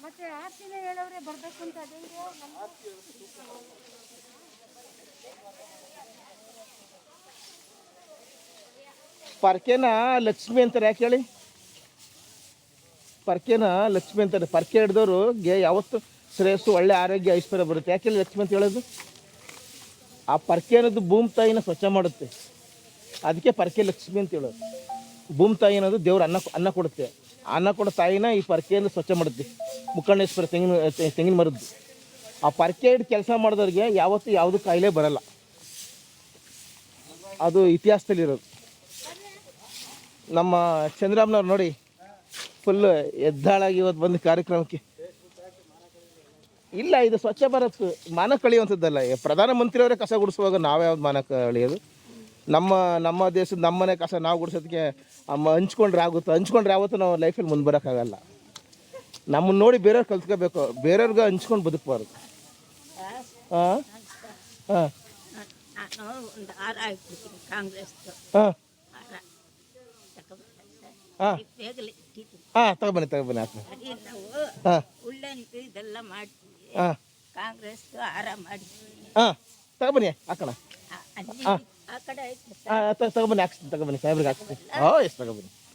ಮತ್ತೆ ಆರ್ತಿನೇ ಹೇಳವ್ರೆ ಬರ್ಬೇಕು ಅಂತ. ಪರ್ಕೆನ ಲಕ್ಷ್ಮಿ ಅಂತಾರೆ, ಯಾಕೆ ಹೇಳಿ? ಪರ್ಕೆನ ಲಕ್ಷ್ಮಿ ಅಂತಾರೆ. ಪರ್ಕೆ ಹಿಡ್ದವ್ರಿಗೆ ಯಾವತ್ತು ಶ್ರೇಯಸ್ಸು, ಒಳ್ಳೆ ಆರೋಗ್ಯ, ಐಶ್ವರ್ಯ ಬರುತ್ತೆ. ಯಾಕೆ ಹೇಳಿ ಲಕ್ಷ್ಮಿ ಅಂತ ಹೇಳೋದು? ಆ ಪರ್ಕೆ ಅನ್ನೋದು ಭೂಮಿ ತಾಯಿನ ಸ್ವಚ್ಛ ಮಾಡುತ್ತೆ, ಅದಕ್ಕೆ ಪರ್ಕೆ ಲಕ್ಷ್ಮಿ ಅಂತ ಹೇಳೋದು. ಭೂಮಿ ತಾಯಿ ಅನ್ನೋದು ದೇವ್ರ ಅನ್ನ ಕೊಡುತ್ತೆ. ಅನ್ನ ಕೊಡೋ ತಾಯಿನ ಈ ಪರ್ಕೆಯಿಂದ ಸ್ವಚ್ಛ ಮಾಡುತ್ತೆ. ಮುಕ್ಕಣ್ಣೇಶ್ವರ ತೆಂಗಿನ ಮರದ್ದು. ಆ ಪರ್ಕೆ ಹಿಡ್ದು ಕೆಲಸ ಮಾಡಿದವ್ರಿಗೆ ಯಾವತ್ತೂ ಯಾವುದು ಕಾಯಿಲೆ ಬರಲ್ಲ. ಅದು ಇತಿಹಾಸದಲ್ಲಿರೋದು. ನಮ್ಮ ಚಂದ್ರಮ್ಮನವ್ರು ನೋಡಿ ಫುಲ್ ಎದ್ದಾಳಾಗಿ ಇವತ್ತು ಬಂದು ಕಾರ್ಯಕ್ರಮಕ್ಕೆ. ಇಲ್ಲ, ಇದು ಸ್ವಚ್ಛ ಭಾರತ್ ಮಾನ ಕಳಿಯುವಂಥದ್ದಲ್ಲ. ಪ್ರಧಾನಮಂತ್ರಿಯವರೇ ಕಸ ಗುಡಿಸುವಾಗ ನಾವ್ಯಾವ್ದು ಮಾನ ಕಳಿಯೋದು? ನಮ್ಮ ದೇಶದ ನಮ್ಮನೆ ಕಸ ನಾವು ಗುಡಿಸೋದಕ್ಕೆ ಹಂಚ್ಕೊಂಡ್ರೆ ಆಗುತ್ತೆ. ಹಂಚ್ಕೊಂಡ್ರೆ ಯಾವತ್ತೂ ನಾವು ಲೈಫಲ್ಲಿ ಮುಂದೆ ಬರೋಕ್ಕಾಗಲ್ಲ. ನಮ್ಮನ್ನು ನೋಡಿ ಬೇರೆಯವ್ರು ಕಲ್ತ್ಕೋಬೇಕು, ಬೇರೆಯವ್ರಿಗೆ ಹಂಚ್ಕೊಂಡು ಬದುಕಬಾರ್ದು. ಹಾಂ ಹಾಂ ಹಾಂ ಹಾಂ ಹಾಂ ತಗೊಬನ್ನಿ ಹಾಂ ಹಾಂ ಹಾಂ ತಗೊಬನ್ನಿ ಹಾಕೋಣ. ಹಾಂ ತಗೊಬನ್ನಿ, ಹಾಕ್ಸ್ತೀನಿ, ತಗೊಬನ್ನಿ, ಸಾಹೇಬ್ರಿಗೆ ಹಾಕ್ಸ್ತೀನಿ. ಎಸ್ ತಗೊಬನ್ನಿ.